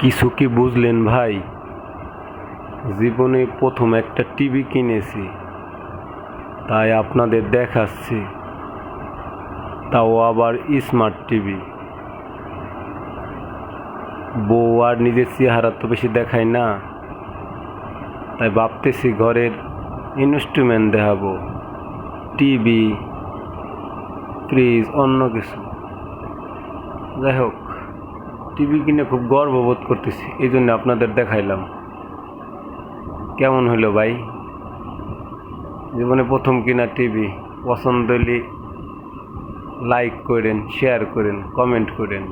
কিছু কি বুঝলেন ভাই? জীবনে প্রথম একটা টিভি কিনেছি, তাই আপনাদের দেখাচ্ছি। তাও আবার স্মার্ট টিভি। বউ আর নিজের চেহারা তো বেশি দেখায় না, তাই ভাবতেছি ঘরের ইনস্ট্রুমেন্ট দেখাবো, টিভি, ফ্রিজ, অন্য কিছু। যাই হোক, টিভি কিনে খুব গর্ববোধ করতেছি, এই জন্য আপনাদের দেখাইলাম। কেমন হইলো ভাই? জীবনে প্রথম কিনা টিভি। পছন্দ হলে লাইক করেন, শেয়ার করেন, কমেন্ট করেন।